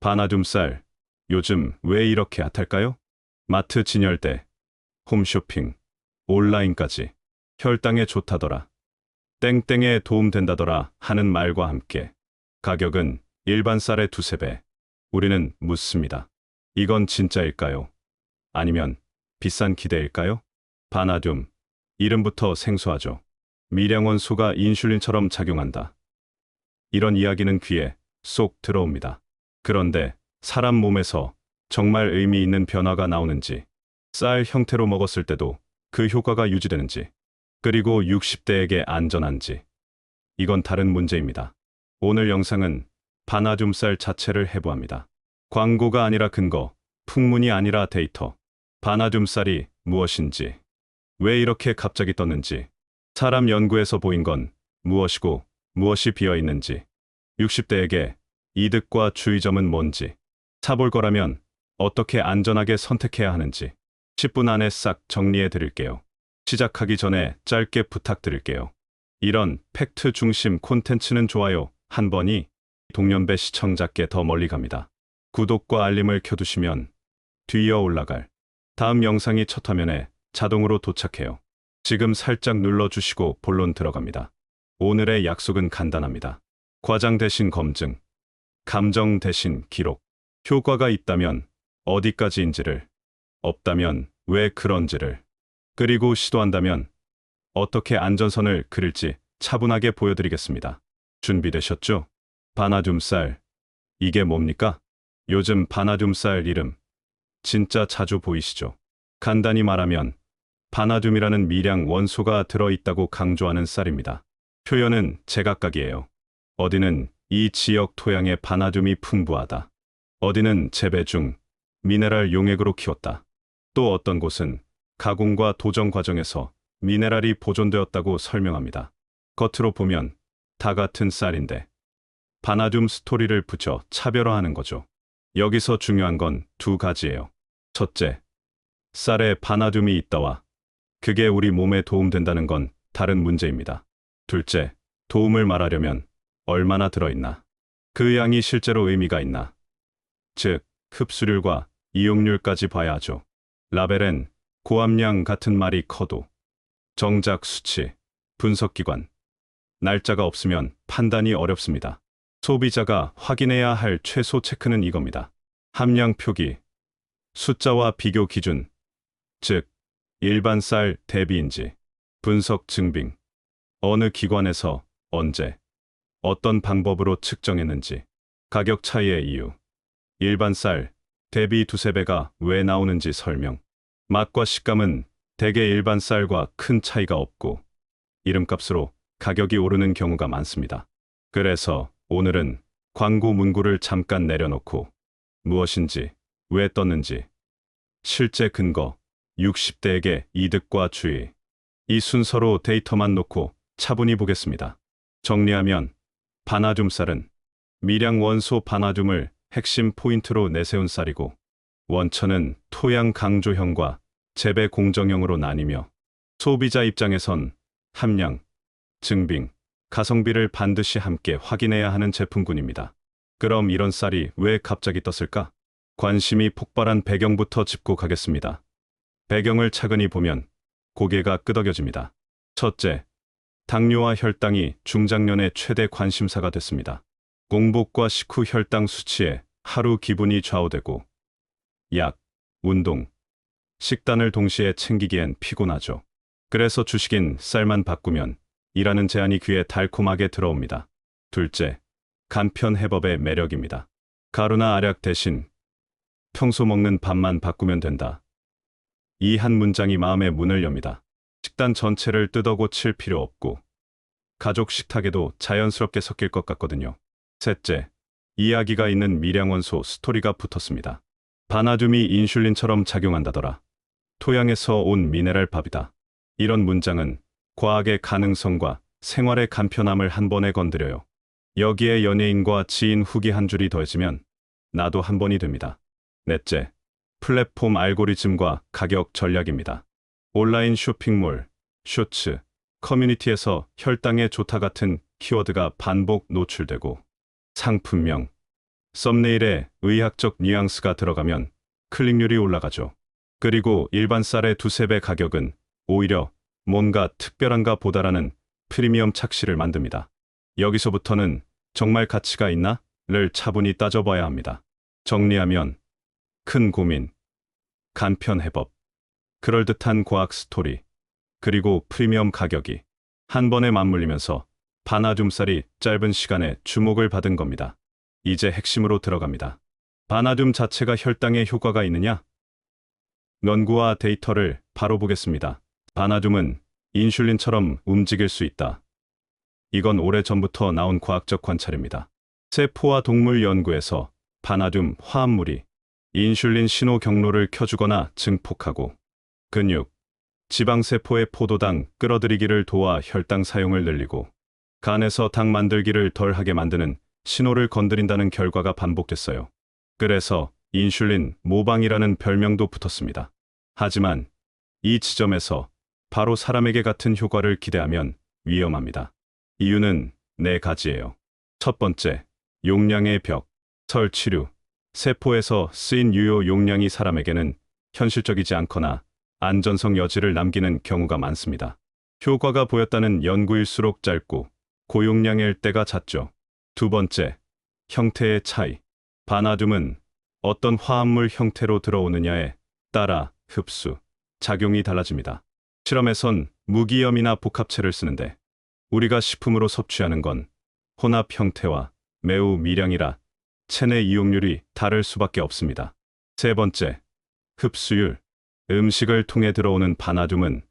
바나듐쌀, 요즘 왜 이렇게 핫할까요? 마트 진열대, 홈쇼핑, 온라인까지 혈당에 좋다더라. 땡땡에 도움된다더라 하는 말과 함께 가격은 일반 쌀의 두세 배. 우리는 묻습니다. 이건 진짜일까요? 아니면 비싼 기대일까요? 바나듐, 이름부터 생소하죠. 미량원소가 인슐린처럼 작용한다. 이런 이야기는 귀에 쏙 들어옵니다. 그런데 사람 몸에서 정말 의미 있는 변화가 나오는지, 쌀 형태로 먹었을 때도 그 효과가 유지되는지, 그리고 60대에게 안전한지, 이건 다른 문제입니다. 오늘 영상은 바나듐쌀 자체를 해부합니다. 광고가 아니라 근거, 풍문이 아니라 데이터. 바나듐쌀이 무엇인지, 왜 이렇게 갑자기 떴는지, 사람 연구에서 보인 건 무엇이고 무엇이 비어 있는지, 60대에게 이득과 주의점은 뭔지, 사볼 거라면 어떻게 안전하게 선택해야 하는지 10분 안에 싹 정리해 드릴게요. 시작하기 전에 짧게 부탁드릴게요. 이런 팩트 중심 콘텐츠는 좋아요 한 번이 동년배 시청자께 더 멀리 갑니다. 구독과 알림을 켜두시면 뒤이어 올라갈 다음 영상이 첫 화면에 자동으로 도착해요. 지금 살짝 눌러주시고 본론 들어갑니다. 오늘의 약속은 간단합니다. 과장 대신 검증, 감정 대신 기록. 효과가 있다면 어디까지인지를, 없다면 왜 그런지를, 그리고 시도한다면 어떻게 안전선을 그릴지 차분하게 보여드리겠습니다. 준비되셨죠? 바나듐쌀, 이게 뭡니까? 요즘 바나듐쌀 이름 진짜 자주 보이시죠? 간단히 말하면 바나듐이라는 미량 원소가 들어있다고 강조하는 쌀입니다. 표현은 제각각이에요. 어디는 이 지역 토양에 바나듐이 풍부하다. 어디는 재배 중 미네랄 용액으로 키웠다. 또 어떤 곳은 가공과 도정 과정에서 미네랄이 보존되었다고 설명합니다. 겉으로 보면 다 같은 쌀인데 바나듐 스토리를 붙여 차별화하는 거죠. 여기서 중요한 건 두 가지예요. 첫째, 쌀에 바나듐이 있다와 그게 우리 몸에 도움된다는 건 다른 문제입니다. 둘째, 도움을 말하려면 얼마나 들어있나, 그 양이 실제로 의미가 있나, 즉 흡수율과 이용률까지 봐야 하죠. 라벨엔 고함량 같은 말이 커도 정작 수치, 분석기관, 날짜가 없으면 판단이 어렵습니다. 소비자가 확인해야 할 최소 체크는 이겁니다. 함량 표기, 숫자와 비교 기준, 즉 일반 쌀 대비인지, 분석 증빙, 어느 기관에서 언제, 어떤 방법으로 측정했는지, 가격 차이의 이유, 일반 쌀 대비 두세 배가 왜 나오는지 설명. 맛과 식감은 대개 일반 쌀과 큰 차이가 없고 이름값으로 가격이 오르는 경우가 많습니다. 그래서 오늘은 광고 문구를 잠깐 내려놓고 무엇인지, 왜 떴는지, 실제 근거, 60대에게 이득과 주의, 이 순서로 데이터만 놓고 차분히 보겠습니다. 정리하면 바나듐쌀은 미량 원소 바나듐을 핵심 포인트로 내세운 쌀이고, 원천은 토양 강조형과 재배 공정형으로 나뉘며 소비자 입장에선 함량, 증빙, 가성비를 반드시 함께 확인해야 하는 제품군입니다. 그럼 이런 쌀이 왜 갑자기 떴을까? 관심이 폭발한 배경부터 짚고 가겠습니다. 배경을 차근히 보면 고개가 끄덕여집니다. 첫째, 당뇨와 혈당이 중장년의 최대 관심사가 됐습니다. 공복과 식후 혈당 수치에 하루 기분이 좌우되고 약, 운동, 식단을 동시에 챙기기엔 피곤하죠. 그래서 주식인 쌀만 바꾸면 이라는 제안이 귀에 달콤하게 들어옵니다. 둘째, 간편 해법의 매력입니다. 가루나 알약 대신 평소 먹는 밥만 바꾸면 된다. 이 한 문장이 마음의 문을 엽니다. 식단 전체를 뜯어고칠 필요 없고 가족 식탁에도 자연스럽게 섞일 것 같거든요. 셋째, 이야기가 있는 미량원소 스토리가 붙었습니다. 바나듐이 인슐린처럼 작용한다더라. 토양에서 온 미네랄 밥이다. 이런 문장은 과학의 가능성과 생활의 간편함을 한 번에 건드려요. 여기에 연예인과 지인 후기 한 줄이 더해지면 나도 한 번이 됩니다. 넷째, 플랫폼 알고리즘과 가격 전략입니다. 온라인 쇼핑몰, 쇼츠, 커뮤니티에서 혈당에 좋다 같은 키워드가 반복 노출되고 상품명, 썸네일에 의학적 뉘앙스가 들어가면 클릭률이 올라가죠. 그리고 일반 쌀의 두세 배 가격은 오히려 뭔가 특별한가 보다라는 프리미엄 착시를 만듭니다. 여기서부터는 정말 가치가 있나?를 차분히 따져봐야 합니다. 정리하면 큰 고민, 간편 해법, 그럴듯한 과학 스토리, 그리고 프리미엄 가격이 한 번에 맞물리면서 바나듐 쌀이 짧은 시간에 주목을 받은 겁니다. 이제 핵심으로 들어갑니다. 바나듐 자체가 혈당에 효과가 있느냐? 연구와 데이터를 바로 보겠습니다. 바나듐은 인슐린처럼 움직일 수 있다. 이건 오래전부터 나온 과학적 관찰입니다. 세포와 동물 연구에서 바나듐 화합물이 인슐린 신호 경로를 켜주거나 증폭하고 근육, 지방세포의 포도당 끌어들이기를 도와 혈당 사용을 늘리고 간에서 당 만들기를 덜하게 만드는 신호를 건드린다는 결과가 반복됐어요. 그래서 인슐린 모방이라는 별명도 붙었습니다. 하지만 이 지점에서 바로 사람에게 같은 효과를 기대하면 위험합니다. 이유는 네 가지예요. 첫 번째, 용량의 벽. 설치류, 세포에서 쓰인 유효 용량이 사람에게는 현실적이지 않거나 안전성 여지를 남기는 경우가 많습니다. 효과가 보였다는 연구일수록 짧고 고용량일 때가 잦죠. 두 번째, 형태의 차이. 바나듐은 어떤 화합물 형태로 들어오느냐에 따라 흡수, 작용이 달라집니다. 실험에선 무기염이나 복합체를 쓰는데 우리가 식품으로 섭취하는 건 혼합 형태와 매우 미량이라 체내 이용률이 다를 수밖에 없습니다. 세 번째, 흡수율. 음식을 통해 들어오는 바나듐은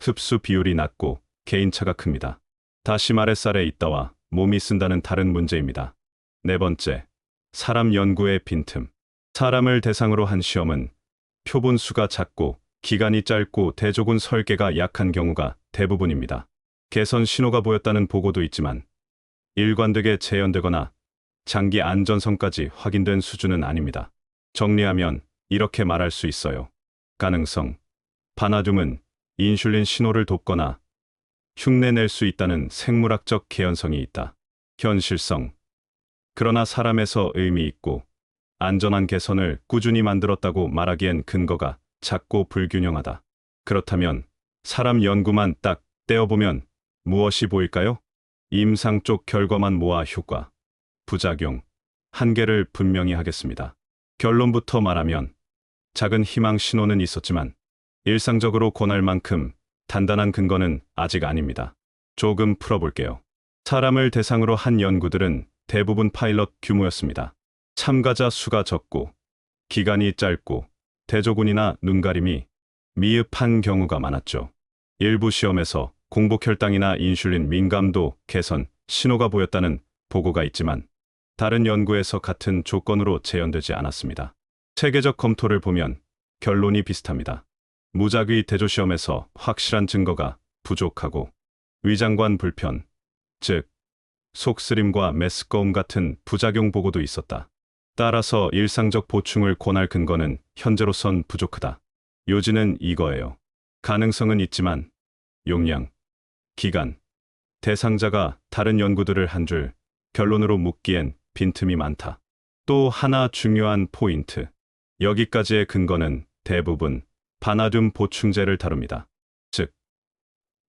흡수 비율이 낮고 개인차가 큽니다. 다시 말해 쌀에 있다와 몸이 쓴다는 다른 문제입니다. 네 번째, 사람 연구의 빈틈. 사람을 대상으로 한 시험은 표본수가 작고 기간이 짧고 대조군 설계가 약한 경우가 대부분입니다. 개선 신호가 보였다는 보고도 있지만 일관되게 재현되거나 장기 안전성까지 확인된 수준은 아닙니다. 정리하면 이렇게 말할 수 있어요. 가능성. 바나듐은 인슐린 신호를 돕거나 흉내낼 수 있다는 생물학적 개연성이 있다. 현실성. 그러나 사람에서 의미 있고 안전한 개선을 꾸준히 만들었다고 말하기엔 근거가 작고 불균형하다. 그렇다면 사람 연구만 딱 떼어보면 무엇이 보일까요? 임상 쪽 결과만 모아 효과, 부작용, 한계를 분명히 하겠습니다. 결론부터 말하면 작은 희망 신호는 있었지만 일상적으로 권할 만큼 단단한 근거는 아직 아닙니다. 조금 풀어볼게요. 사람을 대상으로 한 연구들은 대부분 파일럿 규모였습니다. 참가자 수가 적고 기간이 짧고 대조군이나 눈가림이 미흡한 경우가 많았죠. 일부 시험에서 공복혈당이나 인슐린 민감도 개선 신호가 보였다는 보고가 있지만 다른 연구에서 같은 조건으로 재현되지 않았습니다. 체계적 검토를 보면 결론이 비슷합니다. 무작위 대조시험에서 확실한 증거가 부족하고 위장관 불편, 즉 속쓰림과 메스꺼움 같은 부작용 보고도 있었다. 따라서 일상적 보충을 권할 근거는 현재로선 부족하다. 요지는 이거예요. 가능성은 있지만 용량, 기간, 대상자가 다른 연구들을 한 줄 결론으로 묶기엔 빈틈이 많다. 또 하나 중요한 포인트. 여기까지의 근거는 대부분 바나듐 보충제를 다룹니다. 즉,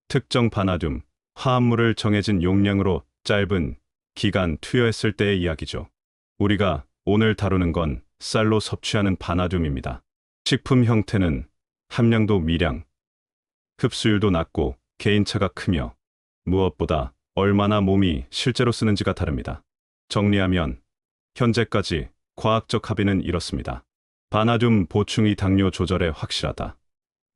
특정 바나듐 화합물을 정해진 용량으로 짧은 기간 투여했을 때의 이야기죠. 우리가 오늘 다루는 건 쌀로 섭취하는 바나듐입니다. 식품 형태는 함량도 미량, 흡수율도 낮고 개인차가 크며 무엇보다 얼마나 몸이 실제로 쓰는지가 다릅니다. 정리하면 현재까지 과학적 합의는 이렇습니다. 바나듐 보충이 당뇨 조절에 확실하다.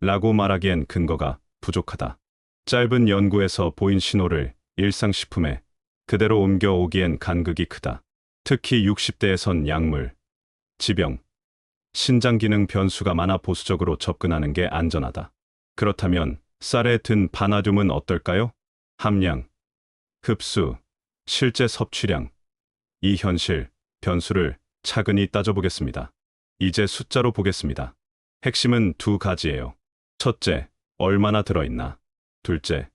라고 말하기엔 근거가 부족하다. 짧은 연구에서 보인 신호를 일상식품에 그대로 옮겨오기엔 간극이 크다. 특히 60대에선 약물, 지병, 신장 기능 변수가 많아 보수적으로 접근하는 게 안전하다. 그렇다면 쌀에 든 바나듐은 어떨까요? 함량, 흡수, 실제 섭취량, 이 현실, 변수를 차근히 따져보겠습니다. 이제 숫자로 보겠습니다. 핵심은 두 가지예요. 첫째, 얼마나 들어있나. 둘째,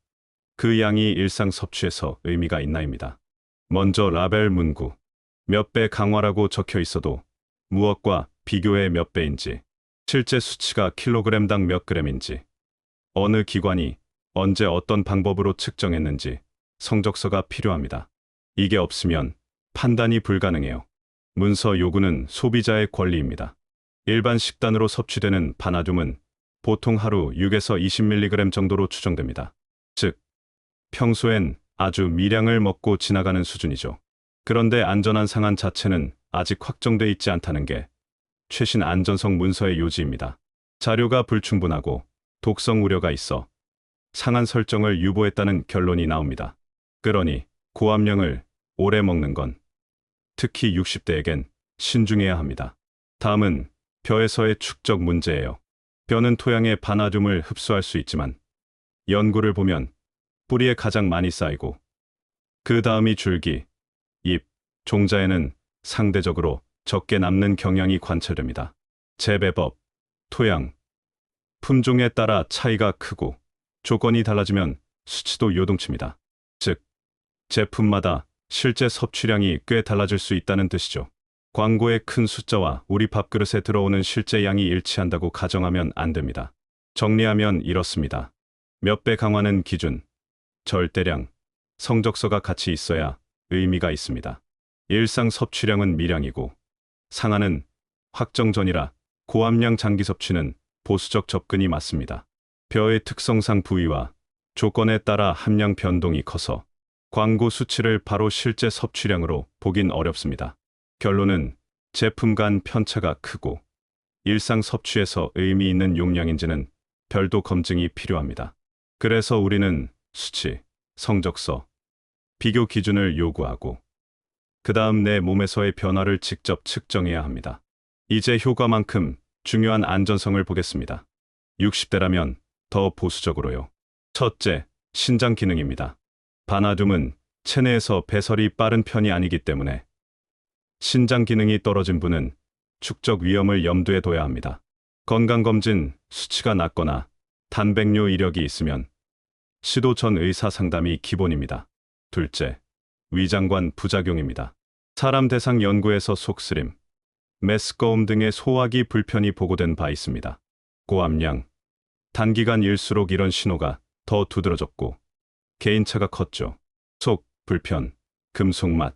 그 양이 일상 섭취에서 의미가 있나입니다. 먼저 라벨 문구. 몇 배 강화라고 적혀 있어도 무엇과 비교해 몇 배인지, 실제 수치가 킬로그램당 몇 그램인지, 어느 기관이 언제 어떤 방법으로 측정했는지 성적서가 필요합니다. 이게 없으면 판단이 불가능해요. 문서 요구는 소비자의 권리입니다. 일반 식단으로 섭취되는 바나듐은 보통 하루 6에서 20mg 정도로 추정됩니다. 즉, 평소엔 아주 미량을 먹고 지나가는 수준이죠. 그런데 안전한 상한 자체는 아직 확정돼 있지 않다는 게 최신 안전성 문서의 요지입니다. 자료가 불충분하고 독성 우려가 있어 상한 설정을 유보했다는 결론이 나옵니다. 그러니 고함량을 오래 먹는 건 특히 60대에겐 신중해야 합니다. 다음은 벼에서의 축적 문제예요. 벼는 토양의 바나듐을 흡수할 수 있지만 연구를 보면 뿌리에 가장 많이 쌓이고 그 다음이 줄기, 잎, 종자에는 상대적으로 적게 남는 경향이 관찰됩니다. 재배법, 토양, 품종에 따라 차이가 크고 조건이 달라지면 수치도 요동칩니다. 즉, 제품마다 실제 섭취량이 꽤 달라질 수 있다는 뜻이죠. 광고의 큰 숫자와 우리 밥그릇에 들어오는 실제 양이 일치한다고 가정하면 안 됩니다. 정리하면 이렇습니다. 몇 배 강화는 기준, 절대량, 성적서가 같이 있어야 의미가 있습니다. 일상 섭취량은 미량이고 상한은 확정 전이라 고함량 장기 섭취는 보수적 접근이 맞습니다. 벼의 특성상 부위와 조건에 따라 함량 변동이 커서 광고 수치를 바로 실제 섭취량으로 보긴 어렵습니다. 결론은 제품 간 편차가 크고 일상 섭취에서 의미 있는 용량인지는 별도 검증이 필요합니다. 그래서 우리는 수치, 성적서, 비교 기준을 요구하고 그 다음 내 몸에서의 변화를 직접 측정해야 합니다. 이제 효과만큼 중요한 안전성을 보겠습니다. 60대라면 더 보수적으로요. 첫째, 신장 기능입니다. 바나듐은 체내에서 배설이 빠른 편이 아니기 때문에 신장 기능이 떨어진 분은 축적 위험을 염두에 둬야 합니다. 건강검진 수치가 낮거나 단백뇨 이력이 있으면 시도 전 의사 상담이 기본입니다. 둘째, 위장관 부작용입니다. 사람 대상 연구에서 속쓰림, 메스꺼움 등의 소화기 불편이 보고된 바 있습니다. 고함량, 단기간일수록 이런 신호가 더 두드러졌고 개인차가 컸죠. 속, 불편, 금속맛,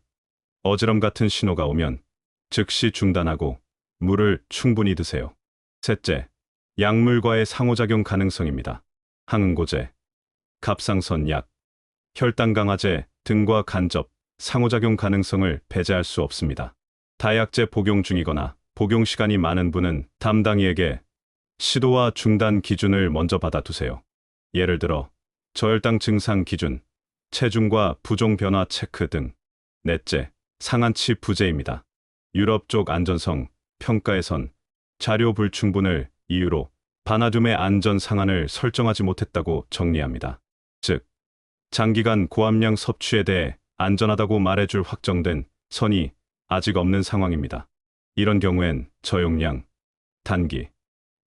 어지럼 같은 신호가 오면 즉시 중단하고 물을 충분히 드세요. 셋째, 약물과의 상호작용 가능성입니다. 항응고제, 갑상선 약, 혈당 강화제 등과 간접 상호작용 가능성을 배제할 수 없습니다. 다약제 복용 중이거나 복용 시간이 많은 분은 담당이에게 시도와 중단 기준을 먼저 받아두세요. 예를 들어 저혈당 증상 기준, 체중과 부종 변화 체크 등. 넷째, 상한치 부재입니다. 유럽 쪽 안전성 평가에선 자료 불충분을 이유로 바나듐의 안전 상한을 설정하지 못했다고 정리합니다. 즉, 장기간 고함량 섭취에 대해 안전하다고 말해줄 확정된 선이 아직 없는 상황입니다. 이런 경우엔 저용량, 단기,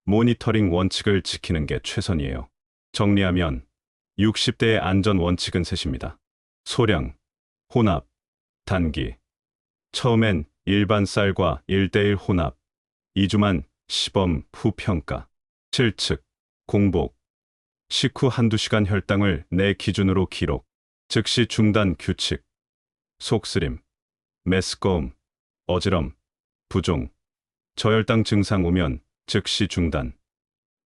모니터링 원칙을 지키는 게 최선이에요. 정리하면 60대의 안전 원칙은 셋입니다. 소량, 혼합, 단기. 처음엔 일반 쌀과 1:1 혼합, 2주만 시범 후 평가, 실측, 공복, 식후 한두 시간 혈당을 내 기준으로 기록, 즉시 중단 규칙, 속쓰림, 메스꺼움, 어지럼, 부종, 저혈당 증상 오면 즉시 중단,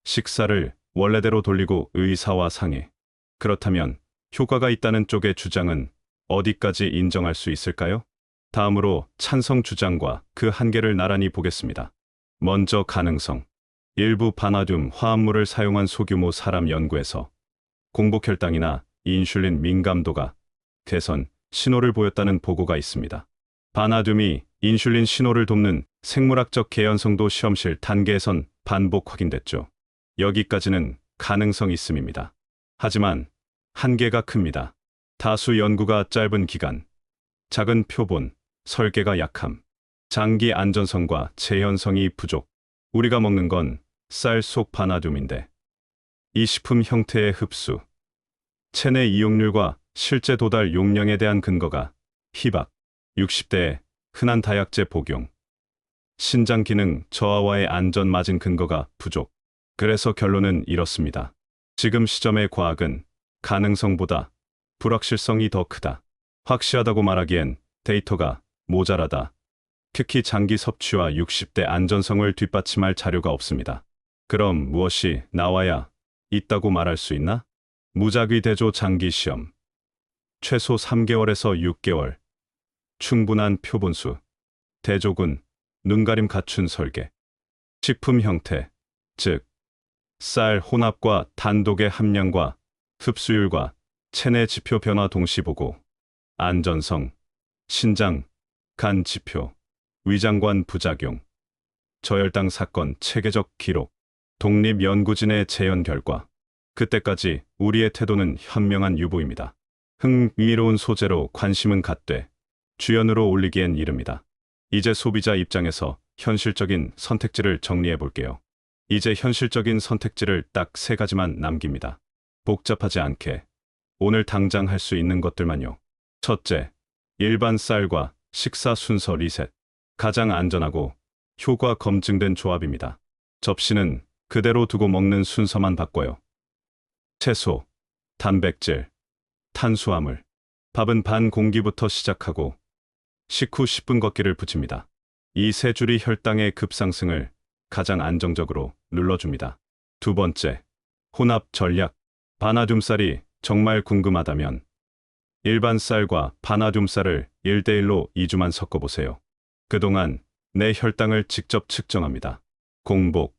식사를 원래대로 돌리고 의사와 상의. 그렇다면 효과가 있다는 쪽의 주장은 어디까지 인정할 수 있을까요? 다음으로 찬성 주장과 그 한계를 나란히 보겠습니다. 먼저 가능성. 일부 바나듐 화합물을 사용한 소규모 사람 연구에서 공복혈당이나 인슐린 민감도가 개선 신호를 보였다는 보고가 있습니다. 바나듐이 인슐린 신호를 돕는 생물학적 개연성도 실험실 단계에선 반복 확인됐죠. 여기까지는 가능성 있음입니다. 하지만 한계가 큽니다. 다수 연구가 짧은 기간, 작은 표본, 설계가 약함, 장기 안전성과 재현성이 부족. 우리가 먹는 건 쌀 속 바나듐인데 이 식품 형태의 흡수, 체내 이용률과 실제 도달 용량에 대한 근거가 희박. 60대에 흔한 다약제 복용, 신장 기능 저하와의 안전마진 근거가 부족. 그래서 결론은 이렇습니다. 지금 시점의 과학은 가능성보다 불확실성이 더 크다. 확실하다고 말하기엔 데이터가 모자라다. 특히 장기 섭취와 60대 안전성을 뒷받침할 자료가 없습니다. 그럼 무엇이 나와야 있다고 말할 수 있나? 무작위 대조 장기 시험. 최소 3개월에서 6개월. 충분한 표본수. 대조군, 눈가림 갖춘 설계. 식품 형태, 즉 쌀 혼합과 단독의 함량과 흡수율과 체내 지표 변화 동시 보고. 안전성, 신장, 간 지표, 위장관 부작용, 저혈당 사건 체계적 기록, 독립연구진의 재연 결과. 그때까지 우리의 태도는 현명한 유보입니다. 흥미로운 소재로 관심은 갖되 주연으로 올리기엔 이릅니다. 이제 소비자 입장에서 현실적인 선택지를 정리해 볼게요. 이제 현실적인 선택지를 딱 3가지만 남깁니다. 복잡하지 않게 오늘 당장 할 수 있는 것들만요. 첫째, 일반 쌀과 식사 순서 리셋. 가장 안전하고 효과 검증된 조합입니다. 접시는 그대로 두고 먹는 순서만 바꿔요. 채소, 단백질, 탄수화물. 밥은 반 공기부터 시작하고 식후 10분 걷기를 붙입니다. 이 3줄이 혈당의 급상승을 가장 안정적으로 눌러줍니다. 두 번째, 혼합 전략. 바나듐쌀이 정말 궁금하다면 일반 쌀과 바나듐쌀을 1대1로 2주만 섞어보세요. 그동안 내 혈당을 직접 측정합니다. 공복,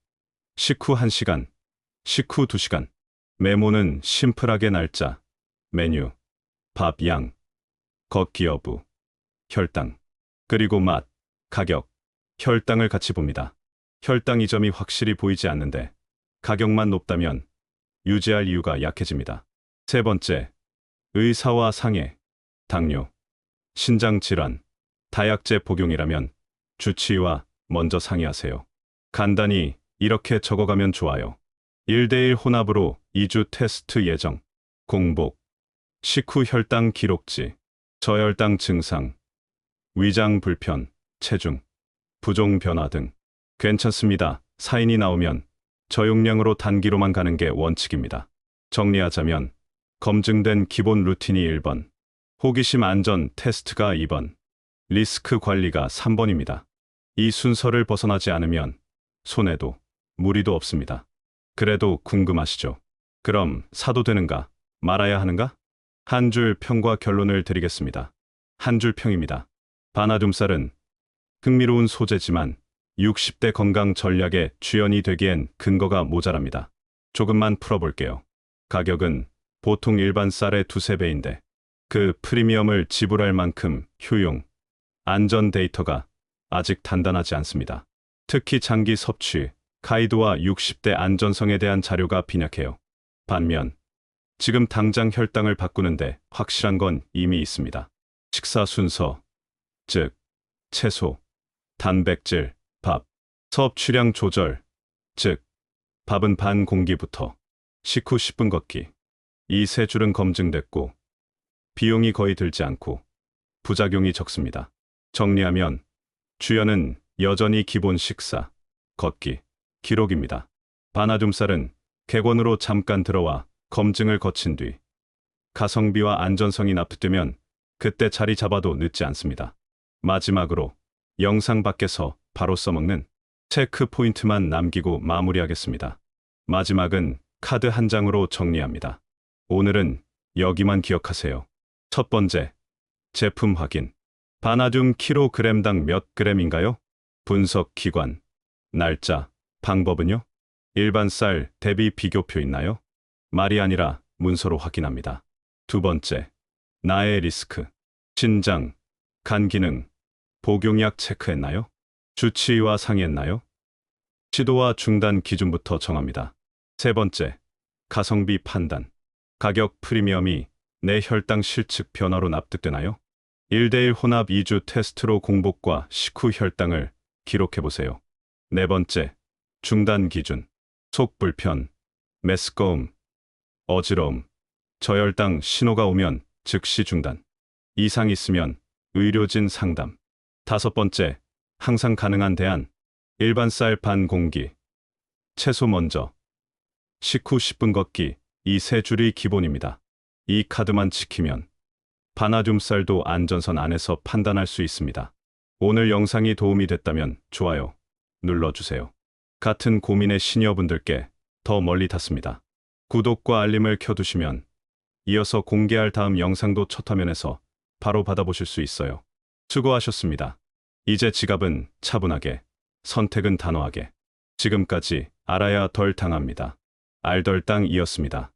식후 1시간, 식후 2시간. 메모는 심플하게 날짜, 메뉴, 밥 양, 걷기 여부, 혈당, 그리고 맛, 가격, 혈당을 같이 봅니다. 혈당 이점이 확실히 보이지 않는데 가격만 높다면 유지할 이유가 약해집니다. 세 번째, 의사와 상의. 당뇨, 신장 질환, 다약제 복용이라면 주치의와 먼저 상의하세요. 간단히 이렇게 적어가면 좋아요. 1대1 혼합으로 2주 테스트 예정. 공복, 식후 혈당 기록지, 저혈당 증상, 위장 불편, 체중, 부종 변화 등. 괜찮습니다. 사인이 나오면 저용량으로 단기로만 가는 게 원칙입니다. 정리하자면 검증된 기본 루틴이 1번, 호기심 안전 테스트가 2번, 리스크 관리가 3번입니다. 이 순서를 벗어나지 않으면 손해도 무리도 없습니다. 그래도 궁금하시죠? 그럼 사도 되는가, 말아야 하는가? 한 줄 평과 결론을 드리겠습니다. 한 줄 평입니다. 바나듐쌀은 흥미로운 소재지만 60대 건강 전략의 주연이 되기엔 근거가 모자랍니다. 조금만 풀어볼게요. 가격은 보통 일반 쌀의 2~3배인데 그 프리미엄을 지불할 만큼 효용, 안전 데이터가 아직 단단하지 않습니다. 특히 장기 섭취, 가이드와 60대 안전성에 대한 자료가 빈약해요. 반면 지금 당장 혈당을 바꾸는데 확실한 건 이미 있습니다. 식사 순서, 즉 채소, 단백질, 밥, 섭취량 조절, 즉 밥은 반 공기부터, 식후 10분 걷기. 이 3줄은 검증됐고 비용이 거의 들지 않고 부작용이 적습니다. 정리하면 주연은 여전히 기본 식사, 걷기, 기록입니다. 바나듐쌀은 객원으로 잠깐 들어와 검증을 거친 뒤 가성비와 안전성이 납득되면 그때 자리 잡아도 늦지 않습니다. 마지막으로 영상 밖에서 바로 써먹는 체크 포인트만 남기고 마무리하겠습니다. 마지막은 카드 한 장으로 정리합니다. 오늘은 여기만 기억하세요. 첫 번째, 제품 확인. 바나듐 킬로그램당 몇 그램인가요? 분석 기관, 날짜, 방법은요? 일반 쌀 대비 비교표 있나요? 말이 아니라 문서로 확인합니다. 두 번째, 나의 리스크. 신장, 간 기능, 복용약 체크했나요? 주치의와 상의했나요? 시도와 중단 기준부터 정합니다. 세 번째, 가성비 판단. 가격 프리미엄이 내 혈당 실측 변화로 납득되나요? 1대1 혼합 2주 테스트로 공복과 식후 혈당을 기록해보세요. 네 번째, 중단 기준. 속 불편, 메스꺼움, 어지러움, 저혈당 신호가 오면 즉시 중단. 이상 있으면 의료진 상담. 5번째, 항상 가능한 대안. 일반 쌀 반 공기. 채소 먼저. 식후 10분 걷기. 이 세 줄이 기본입니다. 이 카드만 지키면 바나듐 쌀도 안전선 안에서 판단할 수 있습니다. 오늘 영상이 도움이 됐다면 좋아요 눌러주세요. 같은 고민의 시니어분들께 더 멀리 닿습니다. 구독과 알림을 켜두시면 이어서 공개할 다음 영상도 첫 화면에서 바로 받아보실 수 있어요. 수고하셨습니다. 이제 지갑은 차분하게, 선택은 단호하게. 지금까지 알아야 덜 당합니다. 알덜당이었습니다.